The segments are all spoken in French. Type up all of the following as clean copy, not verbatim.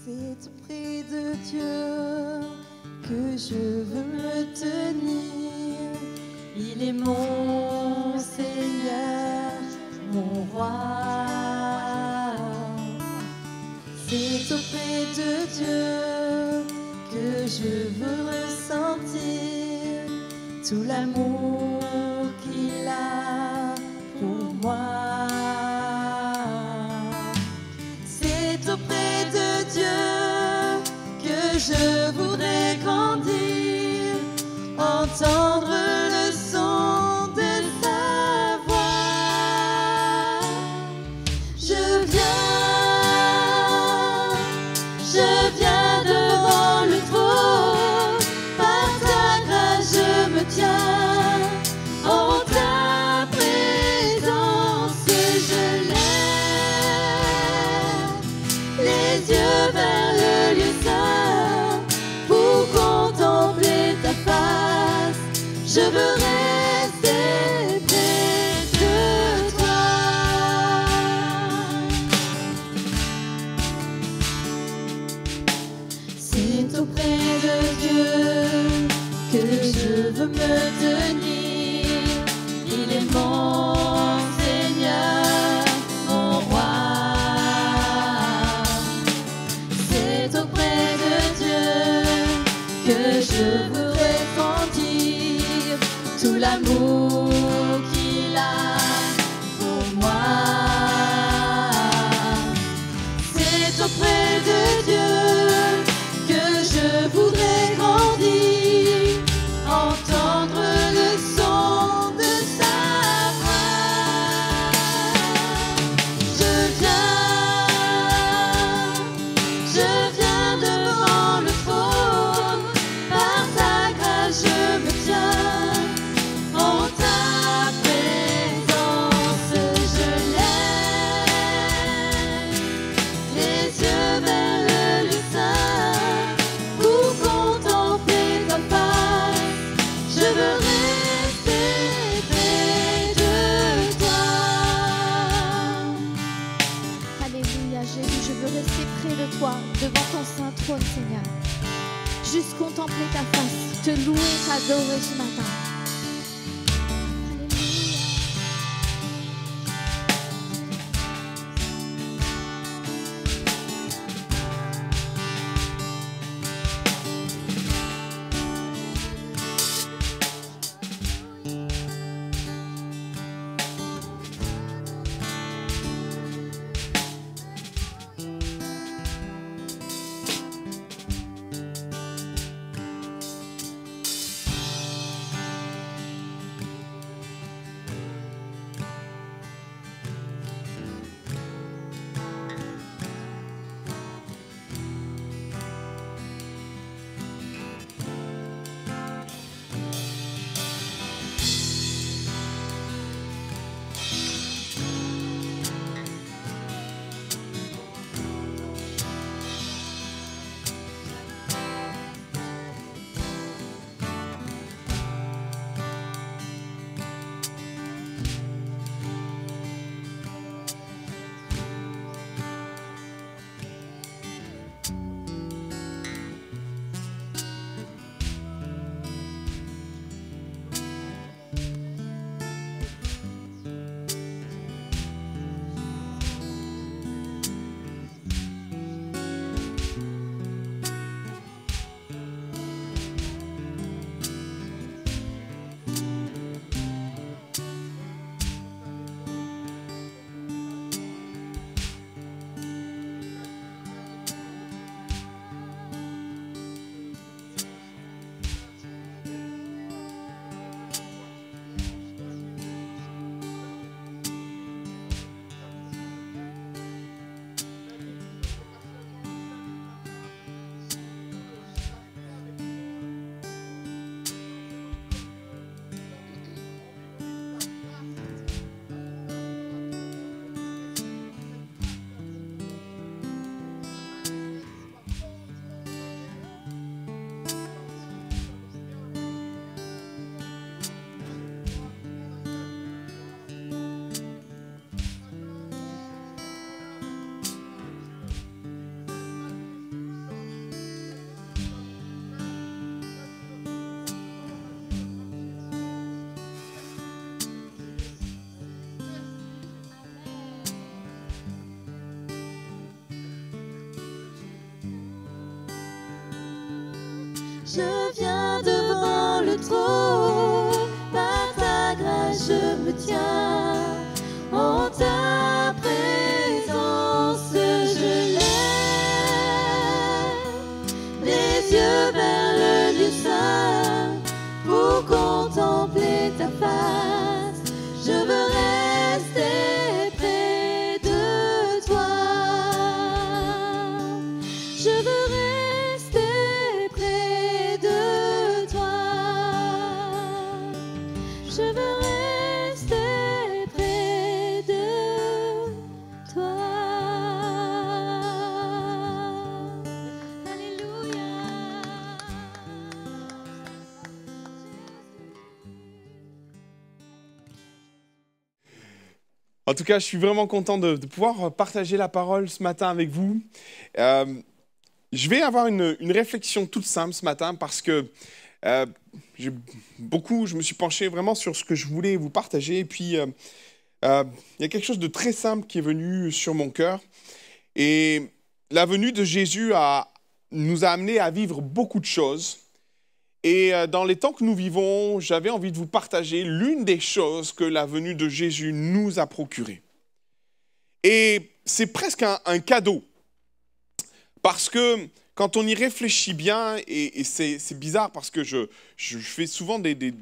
C'est auprès de Dieu que je veux me tenir. Il est mon Seigneur, mon roi. C'est auprès de Dieu que je veux ressentir tout l'amour qu'il a pour moi. C'est auprès de Dieu que je voudrais grandir, entendre le son de sa voix. Je viens devant le trône, par ta grâce je me tiens, en ta présence je lève les yeux vers le lieu saint, pour contempler ta face. Je veux rester près de toi. C'est auprès de Dieu que je veux me tenir. Il est mon Seigneur, mon roi. C'est auprès de Dieu que je voudrais grandir, tout l'amour qu'il a pour moi. C'est auprès de Dieu que je voudrais grandir, entendre le son de sa voix. Je viens devant le trône, par ta grâce je me tiens, en ta présence je lève les yeux vers le lieu saint, pour contempler ta face. Je veux rester près de toi. Alléluia, Jésus, je veux rester près de toi, devant ton saint trône, Seigneur. Juste contempler ta face, te louer, t'adorer ce matin. Alléluia. Je viens devant le trône, par ta grâce je me tiens. En ta présence je lève les yeux vers le lieu saint pour contempler ta face. Je veux rester près de toi. Je veux rester près de toi. Je veux rester près de toi. Alléluia. En tout cas, je suis vraiment content de pouvoir partager la parole ce matin avec vous. Je vais avoir une réflexion toute simple ce matin parce que je me suis penché vraiment sur ce que je voulais vous partager. Et puis, il y a quelque chose de très simple qui est venu sur mon cœur. Et la venue de Jésus nous a amené à vivre beaucoup de choses. Et dans les temps que nous vivons, j'avais envie de vous partager l'une des choses que la venue de Jésus nous a procurées. Et c'est presque un cadeau. Parce que quand on y réfléchit bien, et c'est bizarre parce que j'ai souvent des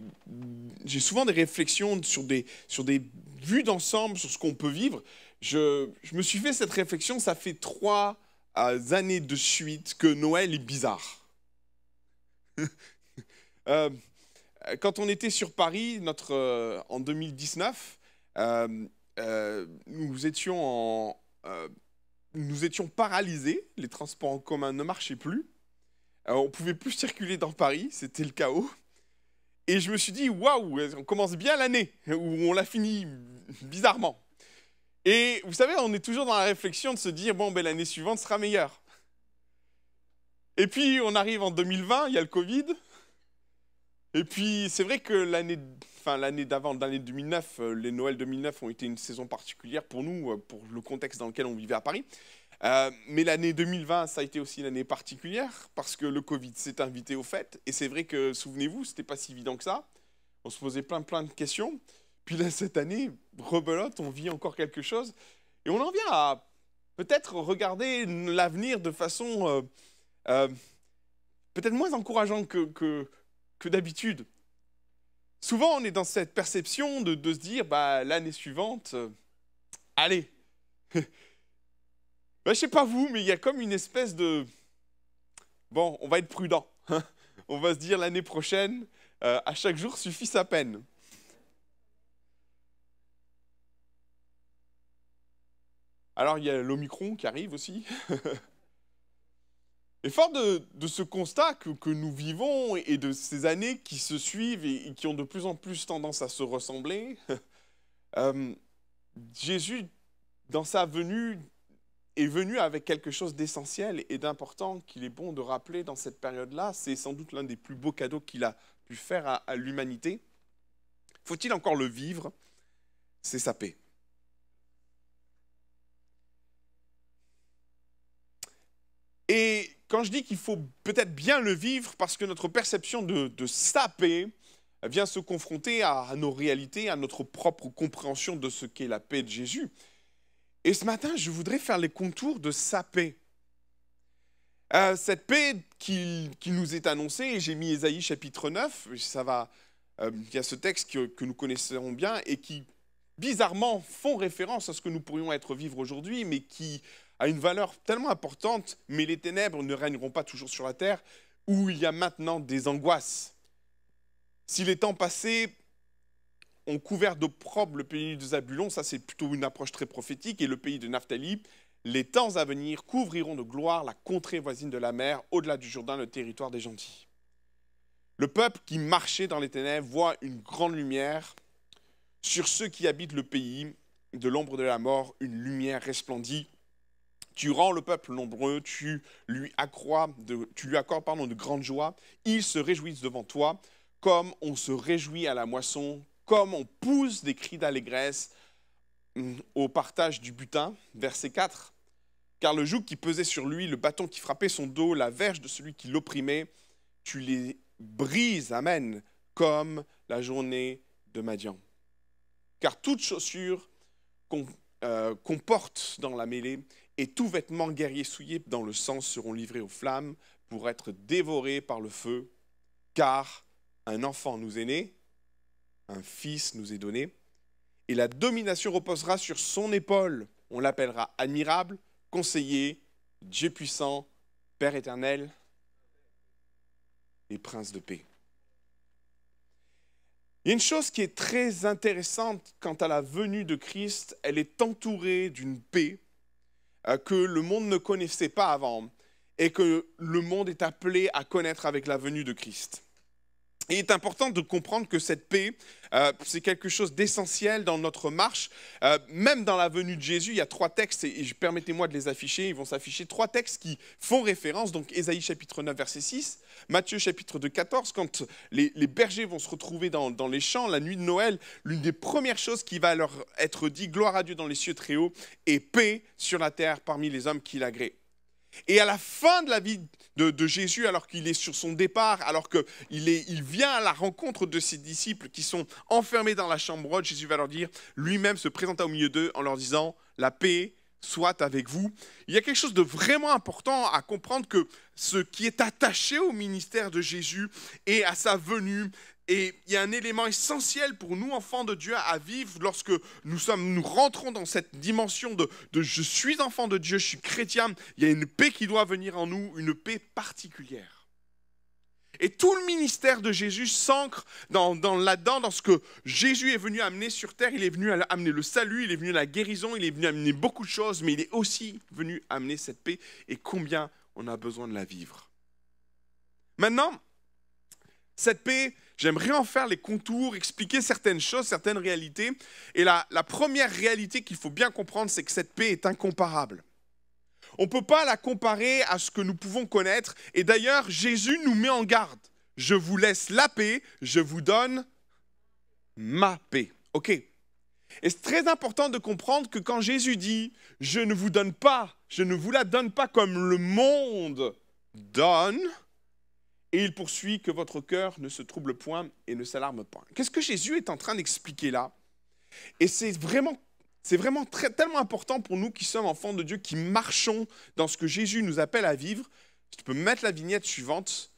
réflexions sur des vues d'ensemble, sur ce qu'on peut vivre. Je me suis fait cette réflexion, ça fait 3 années de suite que Noël est bizarre. Quand on était sur Paris, en 2019, nous étions paralysés, les transports en commun ne marchaient plus, on ne pouvait plus circuler dans Paris, c'était le chaos. Et je me suis dit, waouh, on commence bien l'année, ou on l'a fini bizarrement. Et vous savez, on est toujours dans la réflexion de se dire, bon, ben, l'année suivante sera meilleure. Et puis, on arrive en 2020, il y a le Covid. Et puis, c'est vrai que l'année d'avant, l'année 2009, les Noëls 2009 ont été une saison particulière pour nous, pour le contexte dans lequel on vivait à Paris. Mais l'année 2020, ça a été aussi une année particulière parce que le Covid s'est invité aux fêtes. Et c'est vrai que, souvenez-vous, c'était pas si évident que ça. On se posait plein de questions. Puis là, cette année, rebelote, on vit encore quelque chose. Et on en vient à peut-être regarder l'avenir de façon peut-être moins encourageante que d'habitude. Souvent, on est dans cette perception de se dire, bah, l'année suivante, allez. Bah, je ne sais pas vous, mais il y a comme une espèce de... Bon, on va être prudent. On va se dire l'année prochaine, à chaque jour suffit sa peine. Alors, il y a l'Omicron qui arrive aussi. Et fort de ce constat que nous vivons et de ces années qui se suivent et qui ont de plus en plus tendance à se ressembler, Jésus, dans sa venue, est venu avec quelque chose d'essentiel et d'important qu'il est bon de rappeler dans cette période-là. C'est sans doute l'un des plus beaux cadeaux qu'il a pu faire à l'humanité. Faut-il encore le vivre? C'est sa paix. Et quand je dis qu'il faut peut-être bien le vivre, parce que notre perception de sa paix vient se confronter à nos réalités, à notre propre compréhension de ce qu'est la paix de Jésus. Et ce matin, je voudrais faire les contours de sa paix. Cette paix qui nous est annoncée, et j'ai mis Ésaïe chapitre 9, il y a ce texte que nous connaissons bien et qui, bizarrement, font référence à ce que nous pourrions vivre aujourd'hui, mais qui a une valeur tellement importante, mais les ténèbres ne régneront pas toujours sur la terre, où il y a maintenant des angoisses. Si les temps passés ont couvert d'opprobre le pays de Zabulon, ça c'est plutôt une approche très prophétique, et le pays de Naphtali, les temps à venir couvriront de gloire la contrée voisine de la mer, au-delà du Jourdain, le territoire des gentils. Le peuple qui marchait dans les ténèbres voit une grande lumière. Sur ceux qui habitent le pays de l'ombre de la mort, une lumière resplendit. Tu rends le peuple nombreux, tu lui accordes de grandes joies. Ils se réjouissent devant toi, comme on se réjouit à la moisson, comme on pousse des cris d'allégresse au partage du butin. Verset 4. Car le joug qui pesait sur lui, le bâton qui frappait son dos, la verge de celui qui l'opprimait, tu les brises, amen, comme la journée de Madian. Car toute chaussure qu'on porte dans la mêlée et tout vêtement guerrier souillé dans le sang seront livrés aux flammes pour être dévorés par le feu, car un enfant nous est né, un fils nous est donné, et la domination reposera sur son épaule. On l'appellera admirable, conseiller, Dieu puissant, Père éternel et Prince de paix. Il y a une chose qui est très intéressante quant à la venue de Christ, elle est entourée d'une paix que le monde ne connaissait pas avant et que le monde est appelé à connaître avec la venue de Christ. Et il est important de comprendre que cette paix, c'est quelque chose d'essentiel dans notre marche. Même dans la venue de Jésus, il y a 3 textes, et permettez-moi de les afficher, ils vont s'afficher, 3 textes qui font référence, donc Ésaïe chapitre 9, verset 6, Matthieu chapitre 2, 14, quand les bergers vont se retrouver dans les champs, la nuit de Noël, l'une des premières choses qui va leur être dit, gloire à Dieu dans les cieux très hauts, et paix sur la terre parmi les hommes qui l'agréent. Et à la fin de la vie de Jésus, alors qu'il est sur son départ, alors qu'il vient à la rencontre de ses disciples qui sont enfermés dans la chambre haute, Jésus va leur dire, lui-même se présenta au milieu d'eux en leur disant « La paix soit avec vous ». Il y a quelque chose de vraiment important à comprendre, que ce qui est attaché au ministère de Jésus et à sa venue, et il y a un élément essentiel pour nous, enfants de Dieu, à vivre lorsque nous rentrons dans cette dimension de je suis enfant de Dieu, je suis chrétien. Il y a une paix qui doit venir en nous, une paix particulière. Et tout le ministère de Jésus s'ancre là-dedans, dans ce que Jésus est venu amener sur terre. Il est venu amener le salut, il est venu la guérison, il est venu amener beaucoup de choses, mais il est aussi venu amener cette paix. Et combien on a besoin de la vivre. Maintenant, cette paix, j'aimerais en faire les contours, expliquer certaines choses, certaines réalités. Et la première réalité qu'il faut bien comprendre, c'est que cette paix est incomparable. On ne peut pas la comparer à ce que nous pouvons connaître. Et d'ailleurs, Jésus nous met en garde. Je vous laisse la paix, je vous donne ma paix. OK. Et c'est très important de comprendre que quand Jésus dit « je ne vous la donne pas comme le monde donne », et il poursuit que votre cœur ne se trouble point et ne s'alarme pas. Qu'est-ce que Jésus est en train d'expliquer là? Et c'est vraiment tellement important pour nous qui sommes enfants de Dieu, qui marchons dans ce que Jésus nous appelle à vivre. Tu peux mettre la vignette suivante.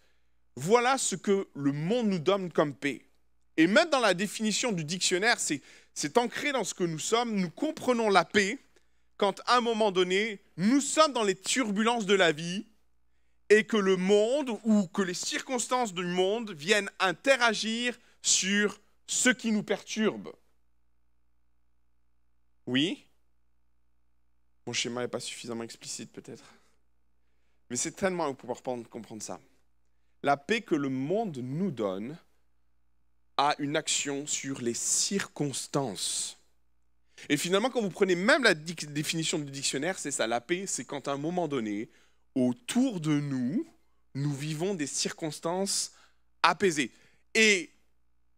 Voilà ce que le monde nous donne comme paix. Et même dans la définition du dictionnaire, c'est ancré dans ce que nous sommes. Nous comprenons la paix quand, à un moment donné, nous sommes dans les turbulences de la vie, et que le monde ou que les circonstances du monde viennent interagir sur ce qui nous perturbe. Oui? Mon schéma n'est pas suffisamment explicite peut-être. Mais c'est tellement important de comprendre ça. La paix que le monde nous donne a une action sur les circonstances. Et finalement, quand vous prenez même la définition du dictionnaire, c'est ça, la paix, c'est quand à un moment donné, autour de nous, nous vivons des circonstances apaisées. Et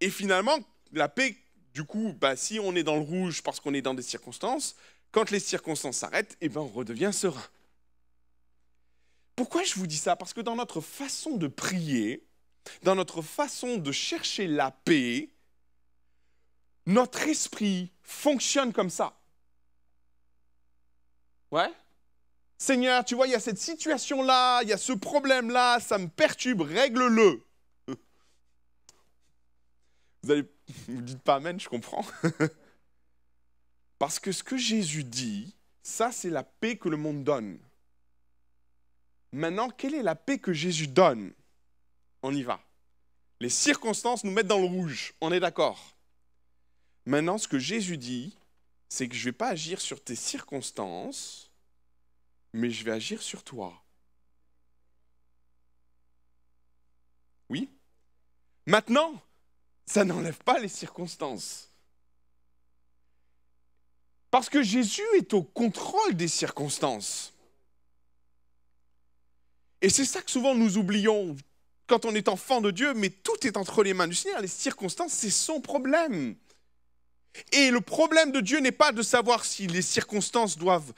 finalement, la paix, du coup, si on est dans le rouge parce qu'on est dans des circonstances, quand les circonstances s'arrêtent, on redevient serein. Pourquoi je vous dis ça? Parce que dans notre façon de prier, dans notre façon de chercher la paix, notre esprit fonctionne comme ça. Ouais? Seigneur, tu vois, il y a cette situation-là, il y a ce problème-là, ça me perturbe, règle-le. Vous dites pas amen, je comprends. Parce que ce que Jésus dit, ça c'est la paix que le monde donne. Maintenant, quelle est la paix que Jésus donne? On y va. Les circonstances nous mettent dans le rouge, on est d'accord. Maintenant, ce que Jésus dit, c'est que je ne vais pas agir sur tes circonstances, mais je vais agir sur toi. Oui? Maintenant, ça n'enlève pas les circonstances. Parce que Jésus est au contrôle des circonstances. Et c'est ça que souvent nous oublions quand on est enfant de Dieu, mais tout est entre les mains du Seigneur. Les circonstances, c'est son problème. Et le problème de Dieu n'est pas de savoir si les circonstances doivent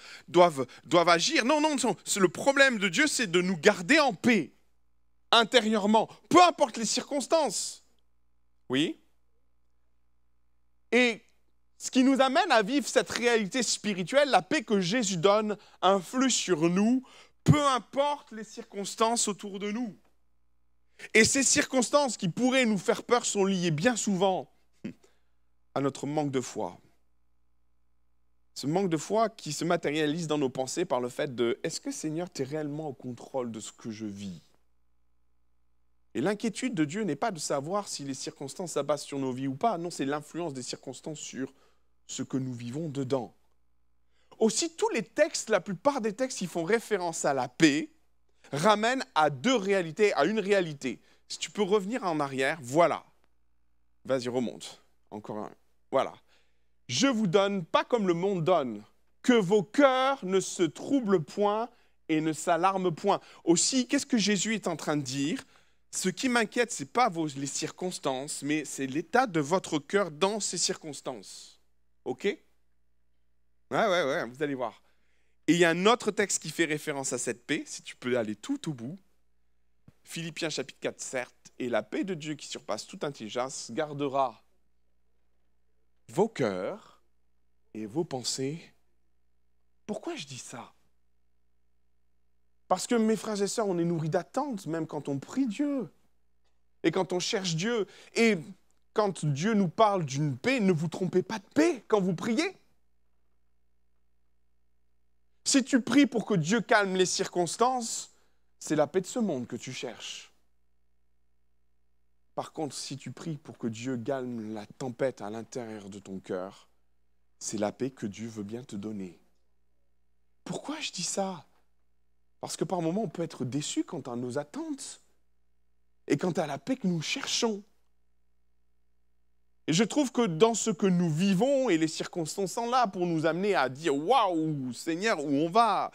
agir. Non. Le problème de Dieu, c'est de nous garder en paix. intérieurement, peu importe les circonstances. Oui. Et ce qui nous amène à vivre cette réalité spirituelle, la paix que Jésus donne, influe sur nous, peu importe les circonstances autour de nous. Et ces circonstances qui pourraient nous faire peur sont liées bien souvent à notre manque de foi. Ce manque de foi qui se matérialise dans nos pensées par le fait de « Est-ce que Seigneur, tu es réellement au contrôle de ce que je vis ?» Et l'inquiétude de Dieu n'est pas de savoir si les circonstances s'abattent sur nos vies ou pas. Non, c'est l'influence des circonstances sur ce que nous vivons dedans. Aussi, tous les textes, la plupart des textes qui font référence à la paix, ramènent à deux réalités, à une réalité. Si tu peux revenir en arrière, voilà. Vas-y, remonte. Encore un. Voilà. Je vous donne, pas comme le monde donne, que vos cœurs ne se troublent point et ne s'alarment point. Aussi, qu'est-ce que Jésus est en train de dire ? Ce qui m'inquiète, ce n'est pas les circonstances, mais c'est l'état de votre cœur dans ces circonstances. OK ? Ouais, vous allez voir. Et il y a un autre texte qui fait référence à cette paix, si tu peux aller tout au bout. Philippiens chapitre 4, certes, et la paix de Dieu qui surpasse toute intelligence gardera vos cœurs et vos pensées. Pourquoi je dis ça ? Parce que mes frères et sœurs, on est nourris d'attente, même quand on prie Dieu. Et quand on cherche Dieu. Et quand Dieu nous parle d'une paix, ne vous trompez pas de paix quand vous priez. Si tu pries pour que Dieu calme les circonstances, c'est la paix de ce monde que tu cherches. Par contre, si tu pries pour que Dieu calme la tempête à l'intérieur de ton cœur, c'est la paix que Dieu veut bien te donner. Pourquoi je dis ça ? Parce que par moments, on peut être déçu quant à nos attentes et quant à la paix que nous cherchons. Et je trouve que dans ce que nous vivons, et les circonstances sont là pour nous amener à dire « Waouh, Seigneur, où on va ?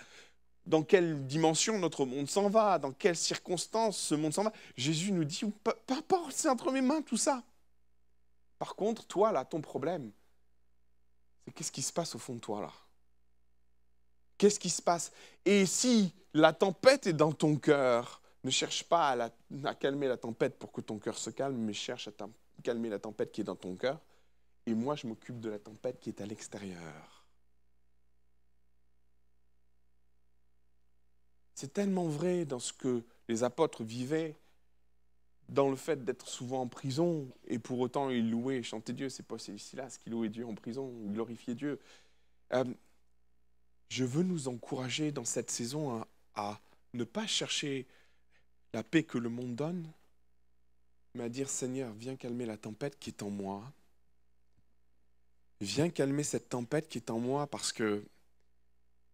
Dans quelle dimension notre monde s'en va ? Dans quelles circonstances ce monde s'en va ?» Jésus nous dit « Peu importe, c'est entre mes mains tout ça. » Par contre, toi, là, ton problème, c'est qu'est-ce qui se passe au fond de toi, là ? Qu'est-ce qui se passe ? Et si la tempête est dans ton cœur, ne cherche pas à calmer la tempête pour que ton cœur se calme, mais cherche à calmer la tempête qui est dans ton cœur. Et moi, je m'occupe de la tempête qui est à l'extérieur. C'est tellement vrai dans ce que les apôtres vivaient, dans le fait d'être souvent en prison, et pour autant ils louaient et chantaient Dieu. C'est pas Silas qui louait Dieu en prison, il glorifiait Dieu. Je veux nous encourager dans cette saison à ne pas chercher la paix que le monde donne, mais à dire, Seigneur, viens calmer la tempête qui est en moi. Viens calmer cette tempête qui est en moi parce que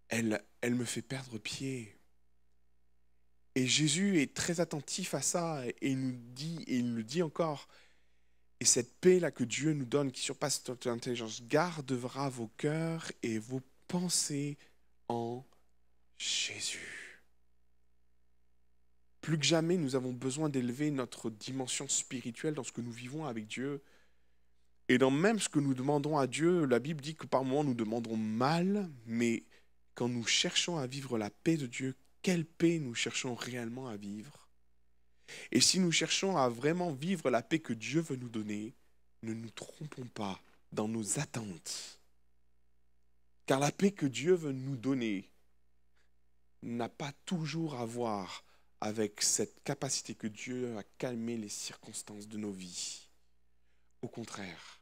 elle me fait perdre pied. Et Jésus est très attentif à ça et il nous dit, et il le dit encore, et cette paix-là que Dieu nous donne, qui surpasse toute intelligence, gardera vos cœurs et vos pensées en Jésus. Plus que jamais, nous avons besoin d'élever notre dimension spirituelle dans ce que nous vivons avec Dieu. Et dans même ce que nous demandons à Dieu, la Bible dit que par moments nous demandons mal, mais quand nous cherchons à vivre la paix de Dieu, quelle paix nous cherchons réellement à vivre ? Et si nous cherchons à vraiment vivre la paix que Dieu veut nous donner, ne nous trompons pas dans nos attentes. Car la paix que Dieu veut nous donner n'a pas toujours à voir avec cette capacité que Dieu a à calmer les circonstances de nos vies. Au contraire.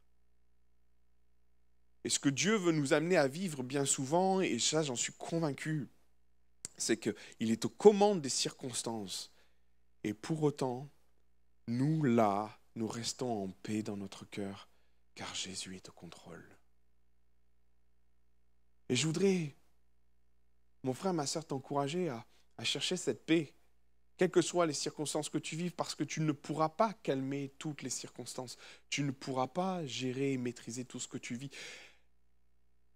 Et ce que Dieu veut nous amener à vivre bien souvent, et ça j'en suis convaincu, c'est qu'il est aux commandes des circonstances. Et pour autant, nous là, nous restons en paix dans notre cœur, car Jésus est au contrôle. Et je voudrais, mon frère, ma sœur, t'encourager à chercher cette paix, quelles que soient les circonstances que tu vives, parce que tu ne pourras pas calmer toutes les circonstances. Tu ne pourras pas gérer et maîtriser tout ce que tu vis.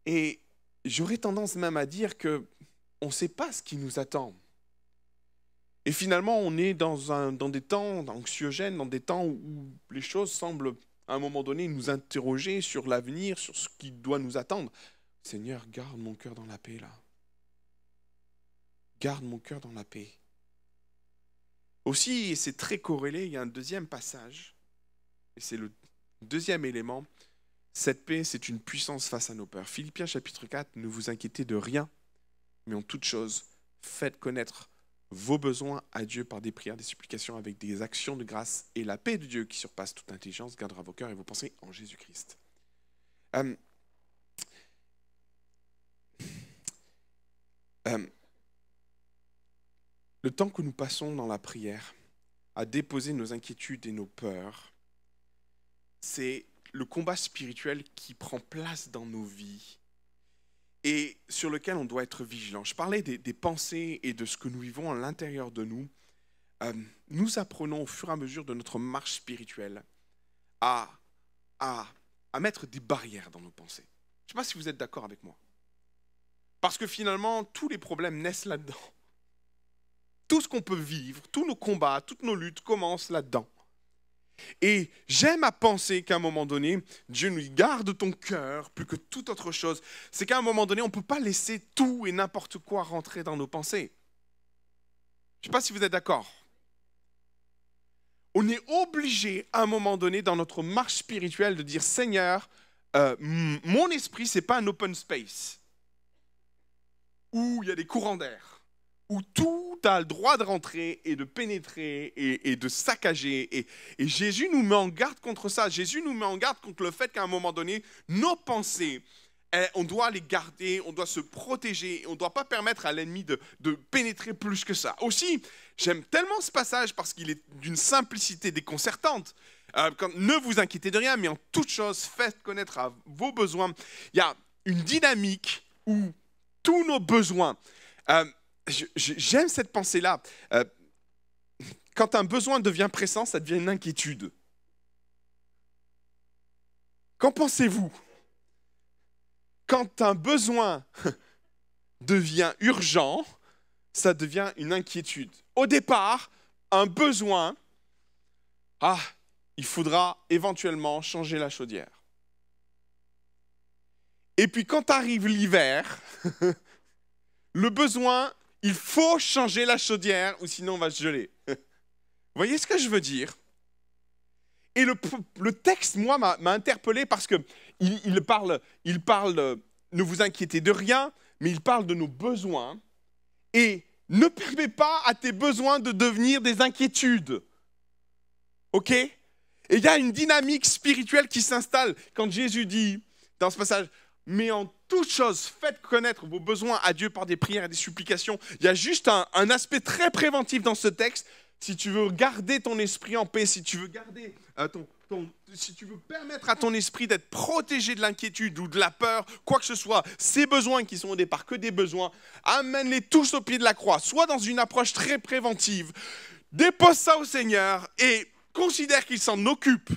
Et j'aurais tendance même à dire qu'on ne sait pas ce qui nous attend. Et finalement, on est dans des temps anxiogènes, dans des temps où les choses semblent, à un moment donné, nous interroger sur l'avenir, sur ce qui doit nous attendre. Seigneur, garde mon cœur dans la paix, là. Garde mon cœur dans la paix. Aussi, et c'est très corrélé, il y a un deuxième passage, et c'est le deuxième élément. Cette paix, c'est une puissance face à nos peurs. Philippiens chapitre 4, ne vous inquiétez de rien, mais en toute chose, faites connaître vos besoins à Dieu par des prières, des supplications, avec des actions de grâce, et la paix de Dieu qui surpasse toute intelligence gardera vos cœurs et vos pensées en Jésus-Christ. Le temps que nous passons dans la prière à déposer nos inquiétudes et nos peurs, c'est le combat spirituel qui prend place dans nos vies et sur lequel on doit être vigilant. Je parlais des pensées et de ce que nous vivons à l'intérieur de nous. Nous apprenons au fur et à mesure de notre marche spirituelle à mettre des barrières dans nos pensées. Je ne sais pas si vous êtes d'accord avec moi. Parce que finalement, tous les problèmes naissent là-dedans. Tout ce qu'on peut vivre, tous nos combats, toutes nos luttes commencent là-dedans. Et j'aime à penser qu'à un moment donné, Dieu nous garde ton cœur plus que toute autre chose. C'est qu'à un moment donné, on ne peut pas laisser tout et n'importe quoi rentrer dans nos pensées. Je ne sais pas si vous êtes d'accord. On est obligé à un moment donné dans notre marche spirituelle de dire « Seigneur, mon esprit, ce n'est pas un open space où il y a des courants d'air. » Où tout a le droit de rentrer et de pénétrer et de saccager. Et Jésus nous met en garde contre ça. Jésus nous met en garde contre le fait qu'à un moment donné, nos pensées, on doit les garder, on doit se protéger, on ne doit pas permettre à l'ennemi de pénétrer plus que ça. Aussi, j'aime tellement ce passage parce qu'il est d'une simplicité déconcertante. Ne vous inquiétez de rien, mais en toute chose, faites connaître à vos besoins. Il y a une dynamique où tous nos besoins... J'aime cette pensée-là. Quand un besoin devient pressant, ça devient une inquiétude. Qu'en pensez-vous? Quand un besoin devient urgent, ça devient une inquiétude. Au départ, un besoin, il faudra éventuellement changer la chaudière. Et puis quand arrive l'hiver, le besoin... Il faut changer la chaudière ou sinon on va se geler. Vous voyez ce que je veux dire? Et le texte, moi, m'a interpellé parce qu'il parle ne vous inquiétez de rien, mais il parle de nos besoins et ne permet pas à tes besoins de devenir des inquiétudes. Ok? Et il y a une dynamique spirituelle qui s'installe quand Jésus dit dans ce passage, mais en toute chose, faites connaître vos besoins à Dieu par des prières et des supplications. Il y a juste un aspect très préventif dans ce texte. Si tu veux garder ton esprit en paix, si tu veux garder si tu veux permettre à ton esprit d'être protégé de l'inquiétude ou de la peur, quoi que ce soit, ces besoins qui sont au départ que des besoins, amène-les tous au pied de la croix. Sois dans une approche très préventive. Dépose ça au Seigneur et considère qu'il s'en occupe.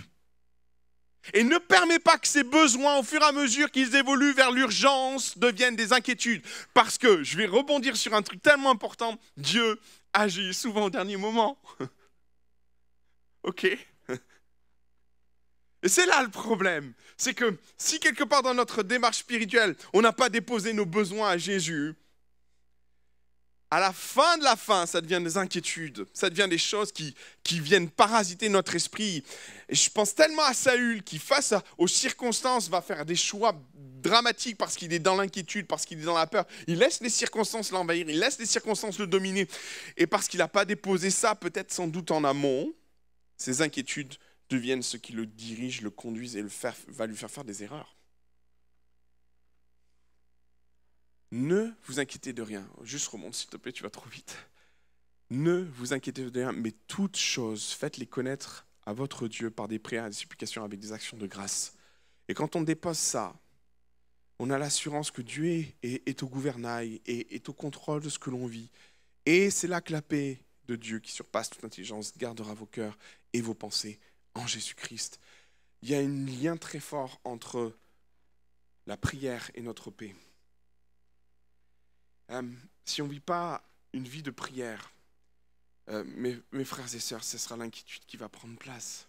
Et ne permet pas que ces besoins, au fur et à mesure qu'ils évoluent vers l'urgence, deviennent des inquiétudes. Parce que, je vais rebondir sur un truc tellement important, Dieu agit souvent au dernier moment. Ok? Et c'est là le problème. C'est que si quelque part dans notre démarche spirituelle, on n'a pas déposé nos besoins à Jésus, à la fin de la fin, ça devient des inquiétudes, ça devient des choses qui viennent parasiter notre esprit. Et je pense tellement à Saül qui, face aux circonstances, va faire des choix dramatiques parce qu'il est dans l'inquiétude, parce qu'il est dans la peur. Il laisse les circonstances l'envahir, il laisse les circonstances le dominer. Et parce qu'il n'a pas déposé ça, peut-être sans doute en amont, ces inquiétudes deviennent ce qui le dirige, le conduisent et va lui faire faire des erreurs. Ne vous inquiétez de rien. Juste remonte, s'il te plaît, tu vas trop vite. Ne vous inquiétez de rien, mais toutes choses, faites-les connaître à votre Dieu par des prières et des supplications avec des actions de grâce. Et quand on dépose ça, on a l'assurance que Dieu est au gouvernail et est au contrôle de ce que l'on vit. Et c'est là que la paix de Dieu qui surpasse toute intelligence gardera vos cœurs et vos pensées en Jésus-Christ. Il y a un lien très fort entre la prière et notre paix. Si on ne vit pas une vie de prière, mes frères et sœurs, ce sera l'inquiétude qui va prendre place.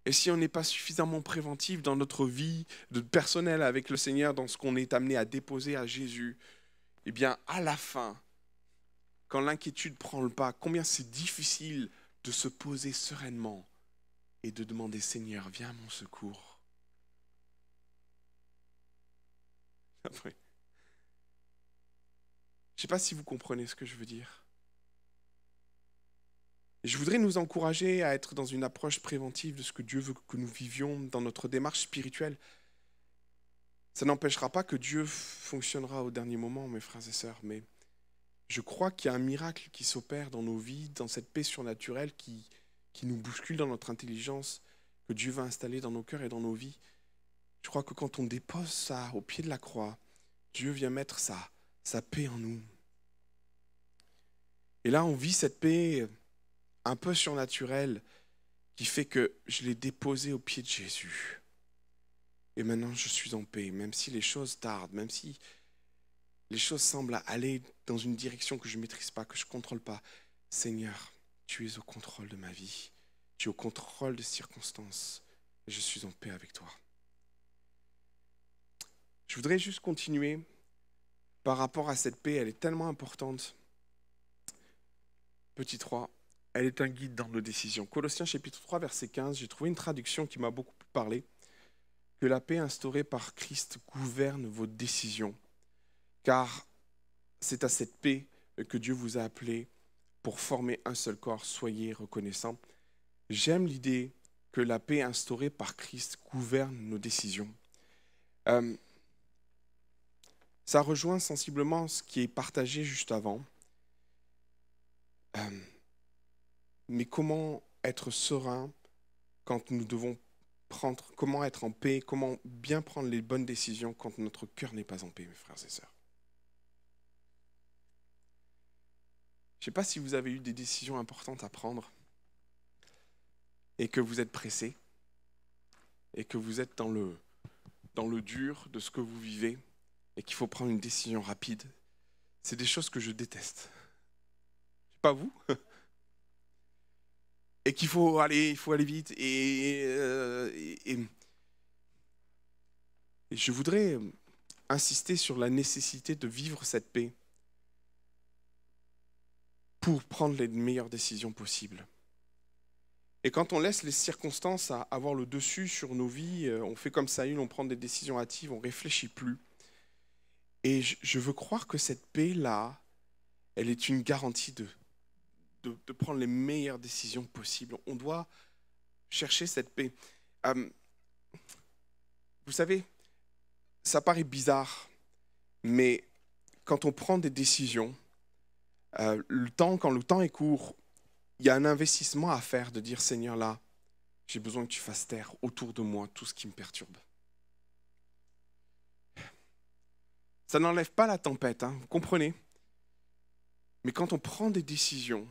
Et si on n'est pas suffisamment préventif dans notre vie de personnel avec le Seigneur, dans ce qu'on est amené à déposer à Jésus, eh bien, à la fin, quand l'inquiétude prend le pas, combien c'est difficile de se poser sereinement et de demander, Seigneur, viens à mon secours. Après, je ne sais pas si vous comprenez ce que je veux dire. Et je voudrais nous encourager à être dans une approche préventive de ce que Dieu veut que nous vivions dans notre démarche spirituelle. Ça n'empêchera pas que Dieu fonctionnera au dernier moment, mes frères et sœurs, mais je crois qu'il y a un miracle qui s'opère dans nos vies, dans cette paix surnaturelle qui nous bouscule dans notre intelligence, que Dieu va installer dans nos cœurs et dans nos vies. Je crois que quand on dépose ça au pied de la croix, Dieu vient mettre sa paix en nous. Et là, on vit cette paix un peu surnaturelle qui fait que je l'ai déposée au pied de Jésus. Et maintenant, je suis en paix, même si les choses tardent, même si les choses semblent aller dans une direction que je ne maîtrise pas, que je ne contrôle pas. Seigneur, tu es au contrôle de ma vie. Tu es au contrôle des circonstances. Et je suis en paix avec toi. Je voudrais juste continuer par rapport à cette paix. Elle est tellement importante. Petit 3, elle est un guide dans nos décisions. Colossiens chapitre 3, verset 15, j'ai trouvé une traduction qui m'a beaucoup parlé. Que la paix instaurée par Christ gouverne vos décisions. Car c'est à cette paix que Dieu vous a appelé pour former un seul corps. Soyez reconnaissants. J'aime l'idée que la paix instaurée par Christ gouverne nos décisions. Ça rejoint sensiblement ce qui est partagé juste avant. Mais comment être serein quand nous devons comment être en paix, comment bien prendre les bonnes décisions quand notre cœur n'est pas en paix, mes frères et sœurs. Je ne sais pas si vous avez eu des décisions importantes à prendre et que vous êtes pressé et que vous êtes dans le dur de ce que vous vivez et qu'il faut prendre une décision rapide. C'est des choses que je déteste. Pas vous. Et qu'il faut aller vite. Et je voudrais insister sur la nécessité de vivre cette paix pour prendre les meilleures décisions possibles. Et quand on laisse les circonstances avoir le dessus sur nos vies, on fait comme Saül, on prend des décisions hâtives, on ne réfléchit plus. Et je veux croire que cette paix-là, elle est une garantie de prendre les meilleures décisions possibles. On doit chercher cette paix. Vous savez, ça paraît bizarre, mais quand on prend des décisions, quand le temps est court, il y a un investissement à faire de dire, Seigneur, là, j'ai besoin que tu fasses taire autour de moi tout ce qui me perturbe. Ça n'enlève pas la tempête, vous comprenez? Mais quand on prend des décisions,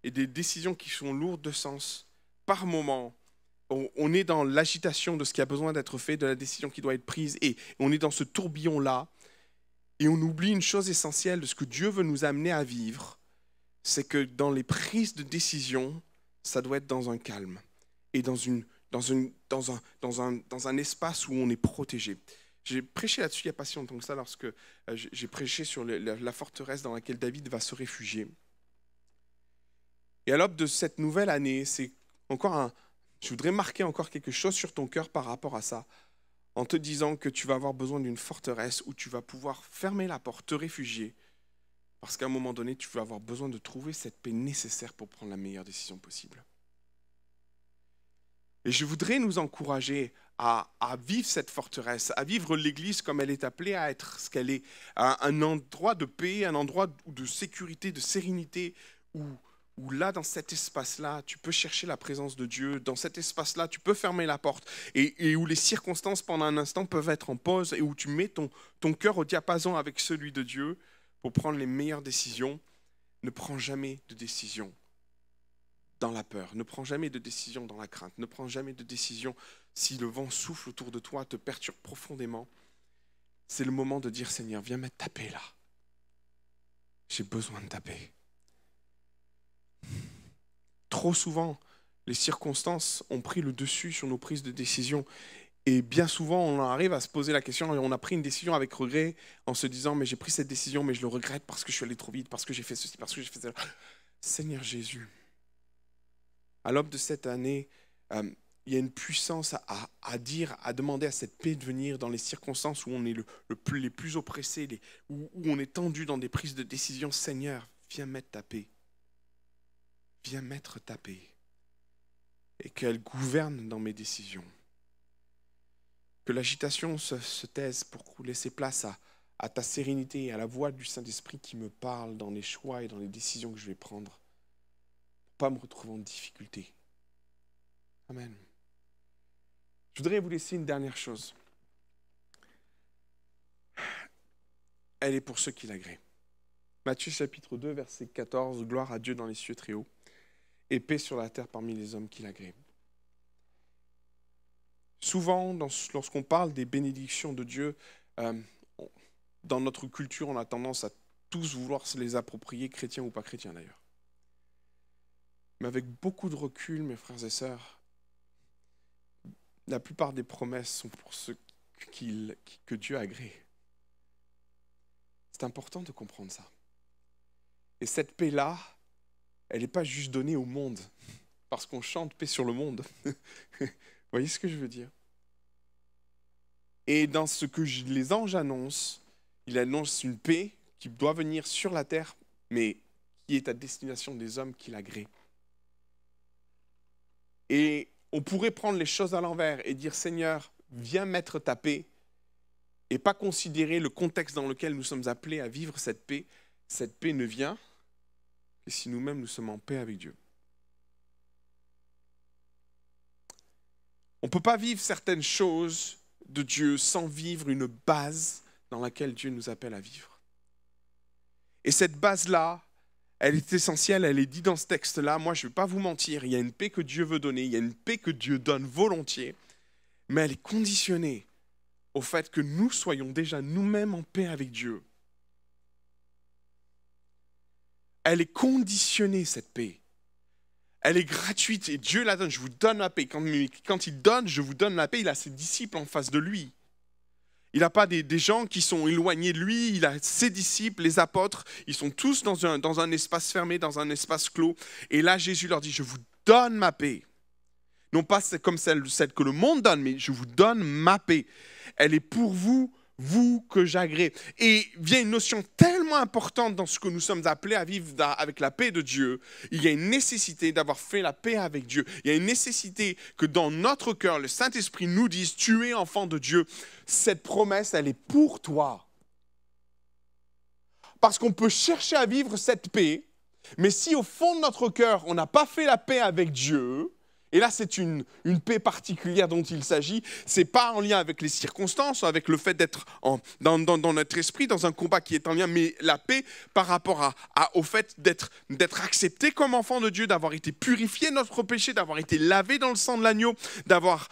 et des décisions qui sont lourdes de sens, par moment, on est dans l'agitation de ce qui a besoin d'être fait, de la décision qui doit être prise, et on est dans ce tourbillon-là, et on oublie une chose essentielle de ce que Dieu veut nous amener à vivre, c'est que dans les prises de décision, ça doit être dans un calme, et dans un espace où on est protégé. J'ai prêché là-dessus il n'y a pas si longtemps que ça, lorsque j'ai prêché sur la forteresse dans laquelle David va se réfugier. Et à l'aube de cette nouvelle année, c'est encore je voudrais marquer encore quelque chose sur ton cœur par rapport à ça, en te disant que tu vas avoir besoin d'une forteresse où tu vas pouvoir fermer la porte, te réfugier, parce qu'à un moment donné, tu vas avoir besoin de trouver cette paix nécessaire pour prendre la meilleure décision possible. Et je voudrais nous encourager à vivre cette forteresse, à vivre l'Église comme elle est appelée à être ce qu'elle est, un endroit de paix, un endroit de sécurité, de sérénité, où là, dans cet espace-là, tu peux chercher la présence de Dieu. Dans cet espace-là, tu peux fermer la porte et où les circonstances, pendant un instant, peuvent être en pause et où tu mets ton cœur au diapason avec celui de Dieu pour prendre les meilleures décisions. Ne prends jamais de décision dans la peur. Ne prends jamais de décision dans la crainte. Ne prends jamais de décision si le vent souffle autour de toi, te perturbe profondément. C'est le moment de dire, Seigneur, viens mettre ta paix là. J'ai besoin de ta paix. Trop souvent, les circonstances ont pris le dessus sur nos prises de décision Et bien souvent, on en arrive à se poser la question, et on a pris une décision avec regret en se disant, mais j'ai pris cette décision, mais je le regrette parce que je suis allé trop vite, parce que j'ai fait ceci, parce que j'ai fait cela. Seigneur Jésus, à l'aube de cette année, il y a une puissance à dire, à demander à cette paix de venir dans les circonstances où on est les plus oppressés, où on est tendu dans des prises de décision. Seigneur, viens mettre ta paix. Viens mettre ta paix. Et qu'elle gouverne dans mes décisions. Que l'agitation se taise pour laisser place à ta sérénité et à la voix du Saint-Esprit qui me parle dans les choix et dans les décisions que je vais prendre. Pour ne pas me retrouver en difficulté. Amen. Je voudrais vous laisser une dernière chose. Elle est pour ceux qui l'agréent. Matthieu chapitre 2, verset 14. Gloire à Dieu dans les cieux très hauts, et paix sur la terre parmi les hommes qui l'agréent. Souvent, lorsqu'on parle des bénédictions de Dieu, dans notre culture, on a tendance à tous vouloir se les approprier, chrétiens ou pas chrétiens d'ailleurs. Mais avec beaucoup de recul, mes frères et sœurs, la plupart des promesses sont pour ceux que Dieu agrée. C'est important de comprendre ça. Et cette paix-là, elle n'est pas juste donnée au monde, parce qu'on chante paix sur le monde. Vous voyez ce que je veux dire? Et dans ce que les anges annoncent, ils annoncent une paix qui doit venir sur la terre, mais qui est à destination des hommes qui l'agréent. Et on pourrait prendre les choses à l'envers et dire, Seigneur, viens mettre ta paix, et pas considérer le contexte dans lequel nous sommes appelés à vivre cette paix. Cette paix ne vient que si nous-mêmes nous sommes en paix avec Dieu. On ne peut pas vivre certaines choses de Dieu sans vivre une base dans laquelle Dieu nous appelle à vivre. Et cette base-là, elle est essentielle, elle est dite dans ce texte-là. Moi, je ne vais pas vous mentir, il y a une paix que Dieu veut donner, il y a une paix que Dieu donne volontiers, mais elle est conditionnée au fait que nous soyons déjà nous-mêmes en paix avec Dieu. Elle est conditionnée, cette paix. Elle est gratuite et Dieu la donne. Je vous donne la paix. Quand il donne, je vous donne la paix, il a ses disciples en face de lui. Il n'a pas des gens qui sont éloignés de lui, il a ses disciples, les apôtres, ils sont tous dans un espace fermé, dans un espace clos. Et là, Jésus leur dit, je vous donne ma paix. Non pas comme celle que le monde donne, mais je vous donne ma paix. Elle est pour vous, vous que j'agrée. Et il y a une notion tellement importante dans ce que nous sommes appelés à vivre avec la paix de Dieu. Il y a une nécessité d'avoir fait la paix avec Dieu. Il y a une nécessité que dans notre cœur, le Saint-Esprit nous dise, tu es enfant de Dieu. Cette promesse, elle est pour toi. Parce qu'on peut chercher à vivre cette paix, mais si au fond de notre cœur, on n'a pas fait la paix avec Dieu, et là, c'est une paix particulière dont il s'agit. Ce n'est pas en lien avec les circonstances, avec le fait d'être dans notre esprit, dans un combat qui est en lien, mais la paix par rapport au fait d'être accepté comme enfant de Dieu, d'avoir été purifié de notre péché, d'avoir été lavé dans le sang de l'agneau, d'avoir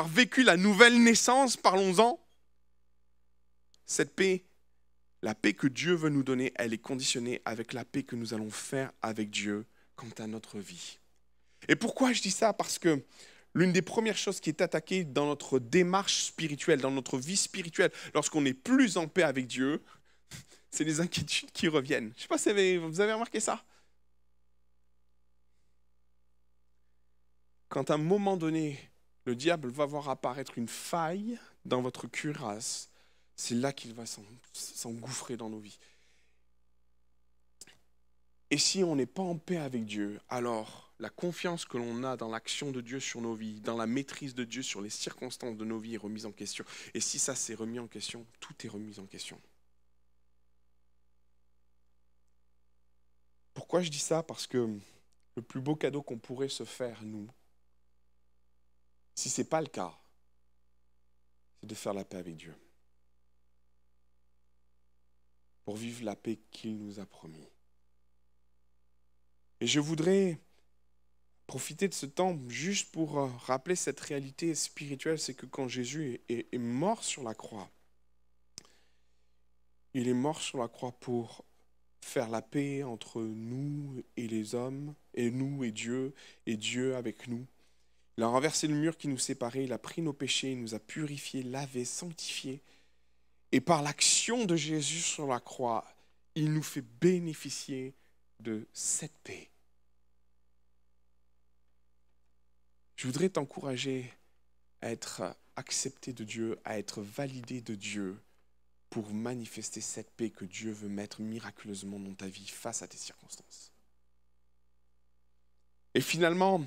vécu la nouvelle naissance, parlons-en. Cette paix, la paix que Dieu veut nous donner, elle est conditionnée avec la paix que nous allons faire avec Dieu quant à notre vie. Et pourquoi je dis ça? Parce que l'une des premières choses qui est attaquée dans notre démarche spirituelle, dans notre vie spirituelle, lorsqu'on n'est plus en paix avec Dieu, c'est les inquiétudes qui reviennent. Je ne sais pas si vous avez remarqué ça. Quand à un moment donné, le diable va voir apparaître une faille dans votre cuirasse, c'est là qu'il va s'engouffrer dans nos vies. Et si on n'est pas en paix avec Dieu, alors la confiance que l'on a dans l'action de Dieu sur nos vies, dans la maîtrise de Dieu sur les circonstances de nos vies est remise en question. Et si ça s'est remis en question, tout est remis en question. Pourquoi je dis ça? Parce que le plus beau cadeau qu'on pourrait se faire, nous, si ce n'est pas le cas, c'est de faire la paix avec Dieu. Pour vivre la paix qu'il nous a promis. Et je voudrais profiter de ce temps juste pour rappeler cette réalité spirituelle, c'est que quand Jésus est mort sur la croix, il est mort sur la croix pour faire la paix entre nous et les hommes, et nous et Dieu avec nous. Il a renversé le mur qui nous séparait, il a pris nos péchés, il nous a purifiés, lavés, sanctifiés. Et par l'action de Jésus sur la croix, il nous fait bénéficier de cette paix. Je voudrais t'encourager à être accepté de Dieu, à être validé de Dieu pour manifester cette paix que Dieu veut mettre miraculeusement dans ta vie face à tes circonstances. Et finalement,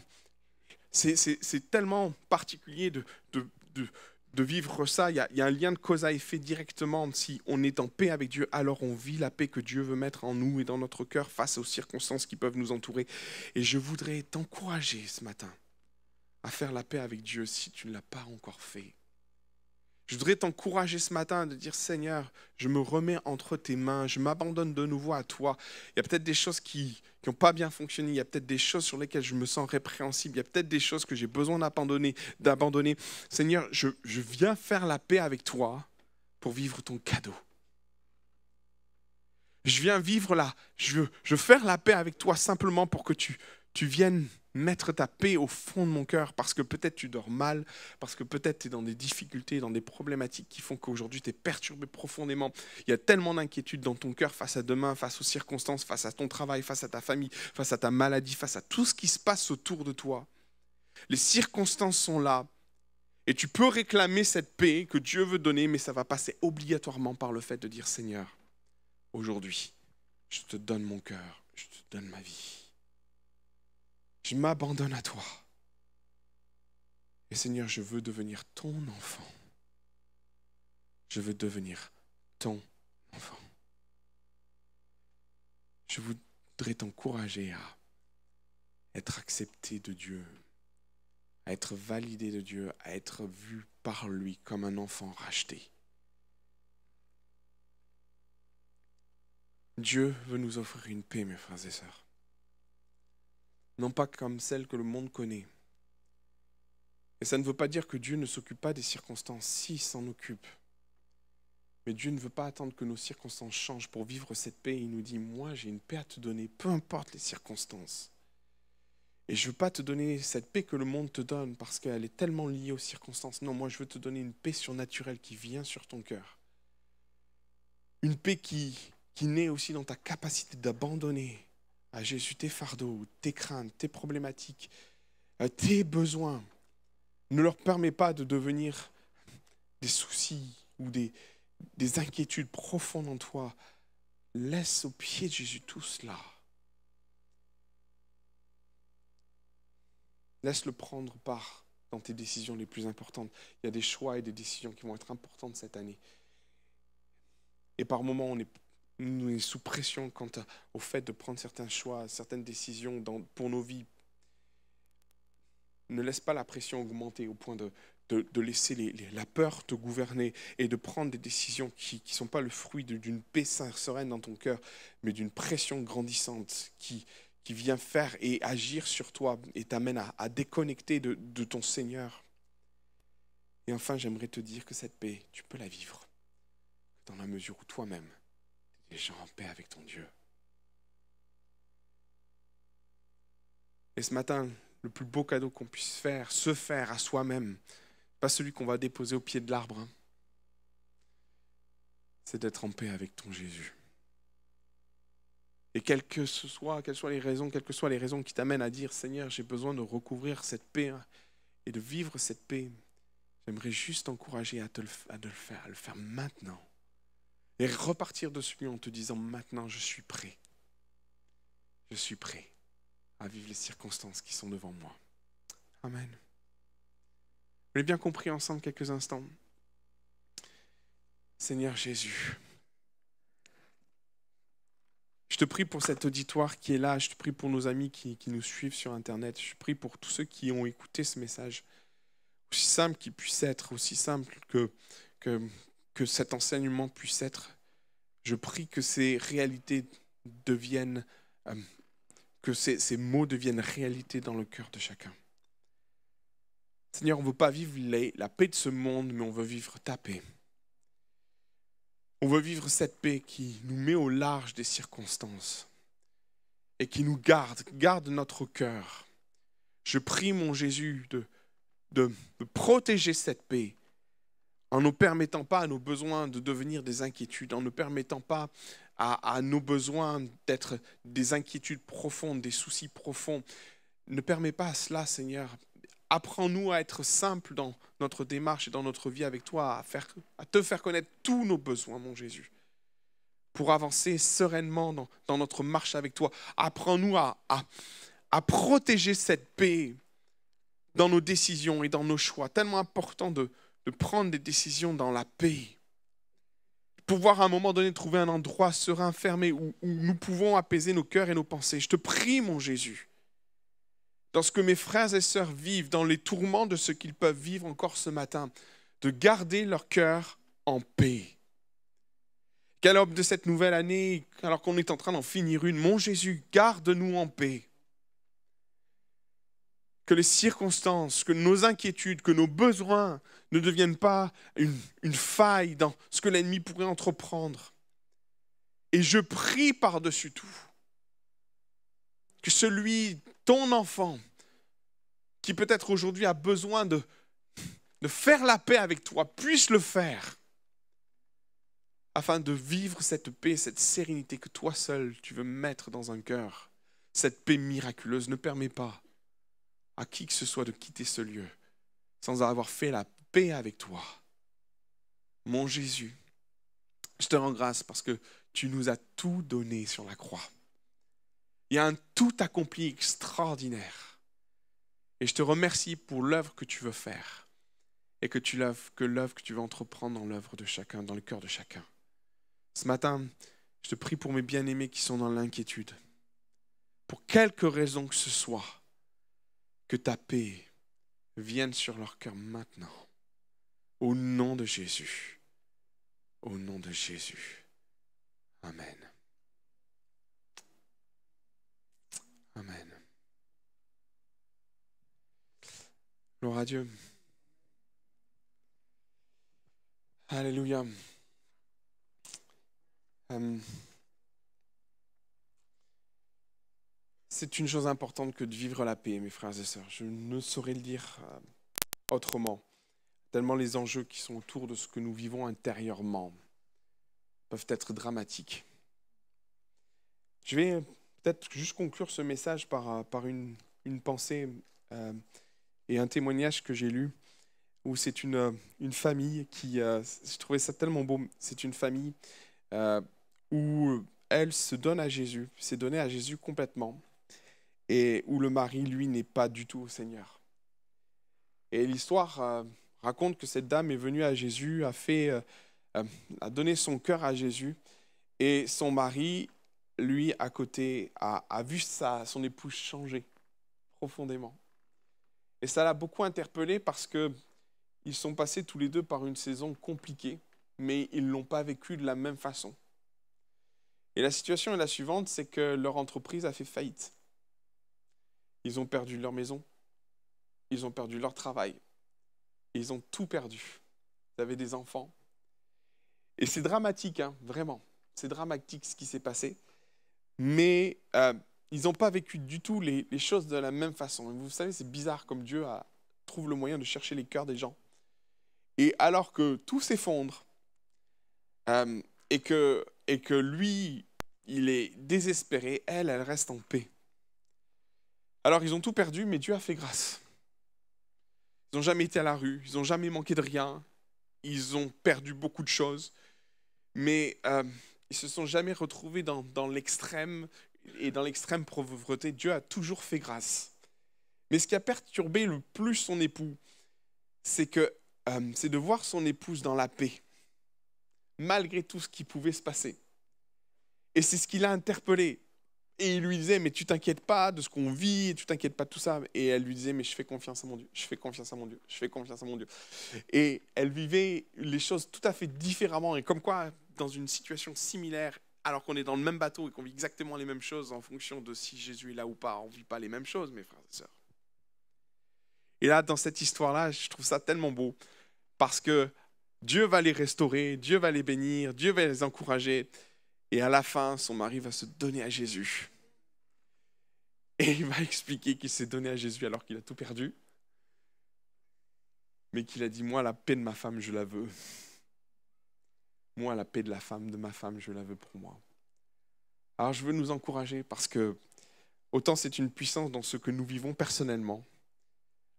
c'est tellement particulier de vivre ça. Il y a un lien de cause à effet directement. Si on est en paix avec Dieu, alors on vit la paix que Dieu veut mettre en nous et dans notre cœur face aux circonstances qui peuvent nous entourer. Et je voudrais t'encourager ce matin à faire la paix avec Dieu si tu ne l'as pas encore fait. Je voudrais t'encourager ce matin de dire, Seigneur, je me remets entre tes mains, je m'abandonne de nouveau à toi. Il y a peut-être des choses qui n'ont pas bien fonctionné, il y a peut-être des choses sur lesquelles je me sens répréhensible, il y a peut-être des choses que j'ai besoin d'abandonner. Seigneur, je viens faire la paix avec toi pour vivre ton cadeau. Je viens vivre là, je veux faire la paix avec toi simplement pour que tu viennes mettre ta paix au fond de mon cœur, parce que peut-être tu dors mal, parce que peut-être tu es dans des difficultés, dans des problématiques qui font qu'aujourd'hui tu es perturbé profondément. Il y a tellement d'inquiétudes dans ton cœur face à demain, face aux circonstances, face à ton travail, face à ta famille, face à ta maladie, face à tout ce qui se passe autour de toi. Les circonstances sont là et tu peux réclamer cette paix que Dieu veut donner, mais ça va passer obligatoirement par le fait de dire, Seigneur, aujourd'hui, je te donne mon cœur, je te donne ma vie. Je m'abandonne à toi. Et Seigneur, je veux devenir ton enfant. Je veux devenir ton enfant. Je voudrais t'encourager à être accepté de Dieu, à être validé de Dieu, à être vu par lui comme un enfant racheté. Dieu veut nous offrir une paix, mes frères et sœurs. Non pas comme celle que le monde connaît. Et ça ne veut pas dire que Dieu ne s'occupe pas des circonstances, si, il s'en occupe. Mais Dieu ne veut pas attendre que nos circonstances changent pour vivre cette paix. Il nous dit, moi j'ai une paix à te donner, peu importe les circonstances. Et je ne veux pas te donner cette paix que le monde te donne parce qu'elle est tellement liée aux circonstances. Non, moi je veux te donner une paix surnaturelle qui vient sur ton cœur. Une paix qui naît aussi dans ta capacité d'abandonner à Jésus tes fardeaux, tes craintes, tes problématiques, tes besoins. Ne leur permets pas de devenir des soucis ou des inquiétudes profondes en toi. Laisse au pied de Jésus tout cela. Laisse-le prendre part dans tes décisions les plus importantes. Il y a des choix et des décisions qui vont être importantes cette année. Et par moments, on est sous pression quant au fait de prendre certains choix, certaines décisions pour nos vies. Ne laisse pas la pression augmenter au point de laisser la peur te gouverner et de prendre des décisions qui ne sont pas le fruit d'une paix sereine dans ton cœur, mais d'une pression grandissante qui vient faire et agir sur toi et t'amène à déconnecter de ton Seigneur. Et enfin, j'aimerais te dire que cette paix, tu peux la vivre dans la mesure où toi-même, tu es déjà en paix avec ton Dieu. Et ce matin, le plus beau cadeau qu'on puisse se faire à soi-même, pas celui qu'on va déposer au pied de l'arbre, hein, c'est d'être en paix avec ton Jésus. Et quelles que soient les raisons qui t'amènent à dire, Seigneur, j'ai besoin de recouvrir cette paix hein, et de vivre cette paix, j'aimerais juste t'encourager à le faire maintenant. Et repartir de ce lieu en te disant, maintenant je suis prêt. Je suis prêt à vivre les circonstances qui sont devant moi. Amen. Vous l'avez bien compris ensemble quelques instants. Seigneur Jésus, je te prie pour cet auditoire qui est là, je te prie pour nos amis qui nous suivent sur Internet, je te prie pour tous ceux qui ont écouté ce message, aussi simple qu'il puisse être, aussi simple que cet enseignement puisse être. Je prie que ces réalités deviennent, que ces mots deviennent réalité dans le cœur de chacun. Seigneur, on ne veut pas vivre la paix de ce monde, mais on veut vivre ta paix. On veut vivre cette paix qui nous met au large des circonstances et qui nous garde notre cœur. Je prie, mon Jésus, de protéger cette paix en ne permettant pas à nos besoins de devenir des inquiétudes, en ne permettant pas à nos besoins d'être des inquiétudes profondes, des soucis profonds. Ne permets pas à cela, Seigneur. Apprends-nous à être simples dans notre démarche et dans notre vie avec toi, à te faire connaître tous nos besoins, mon Jésus, pour avancer sereinement dans notre marche avec toi. Apprends-nous à protéger cette paix dans nos décisions et dans nos choix. Tellement important de prendre des décisions dans la paix. Pouvoir à un moment donné trouver un endroit serein, fermé, où nous pouvons apaiser nos cœurs et nos pensées. Je te prie, mon Jésus, dans ce que mes frères et sœurs vivent, dans les tourments de ce qu'ils peuvent vivre encore ce matin, de garder leur cœur en paix. Qu'à l'aube de cette nouvelle année, alors qu'on est en train d'en finir une, mon Jésus, garde-nous en paix. Que les circonstances, que nos inquiétudes, que nos besoins ne deviennent pas une faille dans ce que l'ennemi pourrait entreprendre. Et je prie par-dessus tout que ton enfant, qui peut-être aujourd'hui a besoin de faire la paix avec toi, puisse le faire, afin de vivre cette paix, cette sérénité que toi seul tu veux mettre dans un cœur. Cette paix miraculeuse. Ne permet pas à qui que ce soit de quitter ce lieu sans avoir fait la paix avec toi. Mon Jésus, je te rends grâce parce que tu nous as tout donné sur la croix. Il y a un tout accompli extraordinaire. Et je te remercie pour l'œuvre que tu veux faire et que l'œuvre que tu veux entreprendre dans l'œuvre de chacun, dans le cœur de chacun. Ce matin, je te prie pour mes bien-aimés qui sont dans l'inquiétude. Pour quelque raison que ce soit, que ta paix vienne sur leur cœur maintenant. Au nom de Jésus. Au nom de Jésus. Amen. Amen. Gloire à Dieu. Alléluia. C'est une chose importante que de vivre la paix, mes frères et sœurs. Je ne saurais le dire autrement. Tellement les enjeux qui sont autour de ce que nous vivons intérieurement peuvent être dramatiques. Je vais peut-être juste conclure ce message par une pensée et un témoignage que j'ai lu, où c'est une famille qui... je trouvais ça tellement beau. C'est une famille où elle se donne à Jésus, s'est donnée à Jésus complètement, et où le mari, lui, n'est pas du tout au Seigneur. Et l'histoire raconte que cette dame est venue à Jésus, a donné son cœur à Jésus, et son mari, lui, à côté, a vu son épouse changer profondément. Et ça l'a beaucoup interpellé parce qu'ils sont passés tous les deux par une saison compliquée, mais ils ne l'ont pas vécu de la même façon. Et la situation est la suivante, c'est que leur entreprise a fait faillite. Ils ont perdu leur maison, ils ont perdu leur travail, ils ont tout perdu. Ils avaient des enfants. Et c'est dramatique, hein, vraiment. C'est dramatique ce qui s'est passé. Mais ils n'ont pas vécu du tout les choses de la même façon. Et vous savez, c'est bizarre comme Dieu trouve le moyen de chercher les cœurs des gens. Et alors que tout s'effondre, et que lui, il est désespéré, elle reste en paix. Alors ils ont tout perdu, mais Dieu a fait grâce. Ils n'ont jamais été à la rue, ils n'ont jamais manqué de rien, ils ont perdu beaucoup de choses, mais ils ne se sont jamais retrouvés dans l'extrême, et dans l'extrême pauvreté. Dieu a toujours fait grâce. Mais ce qui a perturbé le plus son époux, c'est de voir son épouse dans la paix, malgré tout ce qui pouvait se passer. Et c'est ce qui l'a interpellé. Et il lui disait, mais tu t'inquiètes pas de ce qu'on vit, tu t'inquiètes pas de tout ça. Et elle lui disait, mais je fais confiance à mon Dieu, je fais confiance à mon Dieu, je fais confiance à mon Dieu. Et elle vivait les choses tout à fait différemment. Et comme quoi, dans une situation similaire, alors qu'on est dans le même bateau et qu'on vit exactement les mêmes choses en fonction de si Jésus est là ou pas, on ne vit pas les mêmes choses, mes frères et sœurs. Et là, dans cette histoire-là, je trouve ça tellement beau, parce que Dieu va les restaurer, Dieu va les bénir, Dieu va les encourager. Et à la fin, son mari va se donner à Jésus. Et il va expliquer qu'il s'est donné à Jésus alors qu'il a tout perdu. mais qu'il a dit, moi, la paix de ma femme, je la veux. Moi, la paix de la femme, de ma femme, je la veux pour moi. Alors, je veux nous encourager parce que autant c'est une puissance dans ce que nous vivons personnellement,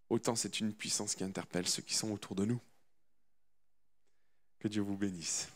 autant c'est une puissance qui interpelle ceux qui sont autour de nous. Que Dieu vous bénisse.